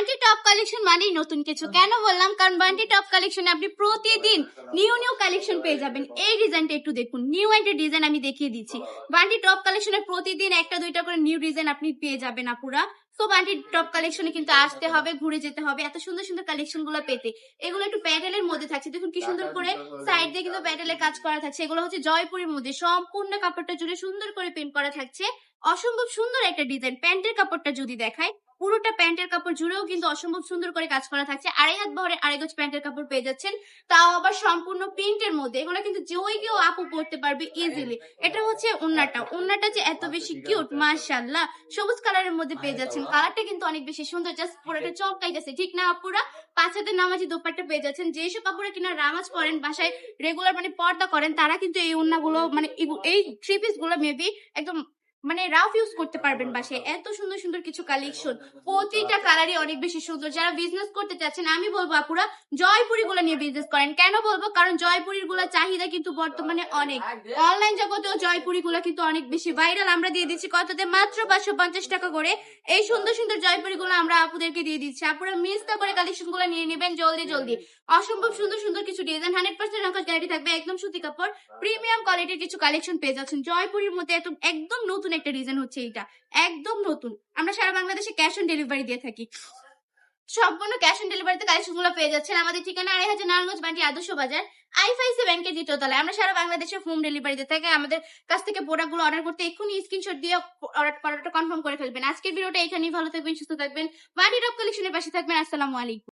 Bunty top collection মানেই নতুন কিছু। কেন বললাম? কারণ বান্টি টপ কালেকশনে আপনি প্রতিদিন নিউ কালেকশন পেয়ে যাবেন। এই ডিজাইনটা একটু দেখুন, নিউ একটা ডিজাইন আমি দেখিয়ে দিচ্ছি। বান্টি টপ কালেকশনে প্রতিদিন একটা দুইটা করে নিউ ডিজাইন আপনি পেয়ে যাবেন আপুরা। তো বান্টি টপ কালেকশনে কিন্তু আসতে হবে, ঘুরে যেতে হবে এত সুন্দর সুন্দর কালেকশন গুলো পেতে। এগুলো একটু প্যাটেলের মধ্যে থাকছে, দেখুন কি সুন্দর করে সাইড দিয়ে কিন্তু প্যাটেলের কাজ করা থাকছে। এগুলো হচ্ছে জয়পুরের মধ্যে, সম্পূর্ণ কাপড়টা জুড়ে সুন্দর করে প্রিন্ট করা থাকছে। অসম্ভব সুন্দর একটা ডিজাইন। প্যান্টের কাপড়টা যদি দেখায়, পুরোটা প্যান্টের কাপড় জুড়েও কিন্তু অসম্ভব সুন্দর করে কাজ করা থাকছে। আড়াই হাত বহরের আড়াই গজ প্যান্টের কাপড় পেয়ে যাচ্ছেন, তাও আবার সম্পূর্ণ প্রিন্টের মধ্যে। এগুলো কিন্তু যে কেউ আপু পড়তে পারবে ইজিলি। এটা হচ্ছে ওন্নাটা যে এত বেশি কিউট, মাশাআল্লাহ। সবুজ কালারের মধ্যে পেয়ে যাচ্ছেন, কালারটা কিন্তু অনেক বেশি সুন্দর, জাস্ট পুরোটা চমকাইতেছে, ঠিক না আপুরা? 5 হাতের নামাজি দোপাট্টা পেয়ে যাচ্ছেন। যেসব আপুরা কিনা নামাজ পড়েন, বাসায় রেগুলার মানে পর্দা করেন, তারা কিন্তু এই ওন্নাগুলো মানে এই থ্রি পিস গুলো মেবি একদম মানে রাফ ইউজ করতে পারবেন বাসায়। এত সুন্দর সুন্দর কিছু কালেকশন, প্রতিটা কালারই অনেক বেশি সুন্দর। যারা বিজনেস করতে চাচ্ছেন, আমি বলবো আপুরা জয়পুরি গুলো নিয়ে বিজনেস করেন। কেন বলবো? কারণ জয়পুরির গুলো চাহিদা কিন্তু বর্তমানে অনেক। অনলাইন জগতেও জয়পুরি গুলো কিন্তু অনেক বেশি ভাইরাল। আমরা দিয়ে দিচ্ছি কততে? মাত্র 550 টাকা করে। এই সুন্দর সুন্দর জয়পুরি গুলো আমরা আপুদেরকে দিয়ে দিচ্ছি। আপুরা মিস না করে কালেকশন গুলো নিয়ে নেবেন জলদি জলদি। অসম্ভব সুন্দর সুন্দর কিছু ডিজাইন, 100% রকম গ্যারান্টি থাকবে, একদম সুতি কাপড়, প্রিমিয়াম কোয়ালিটির কিছু কালেকশন পেয়ে যাচ্ছেন। জয়পুরের মধ্যে একদম নতুন একটা ডিজাইন হচ্ছে এটা, একদম নতুন। আমরা সারা বাংলাদেশে ক্যাশ অন ডেলিভারি দিয়ে থাকি, সম্পূর্ণ ক্যাশ অন ডেলিভারিতে কালেকশন গুলো পেয়ে যাচ্ছেন। আমাদের ঠিকানা 2500 নারায়ণগঞ্জ বান্টি আদর্শ বাজার, আইএফআইসি ব্যাংকের দ্বিতীয় তলায়। আমরা সারা বাংলাদেশে হোম ডেলিভারি দিয়ে থাকি। আমাদের কাছ থেকে প্রোডাক্ট গুলো অর্ডার করতে এক্ষুনি স্ক্রিনশট দিয়ে অর্ডারটা কনফার্ম করে ফেলবেন। আজকের ভিডিওটা এখানেই, ভালো থাকবেন, সুস্থ থাকবেন, বান্টি টপ কালেকশনের পাশে থাকবেন। আসসালামু আলাইকুম।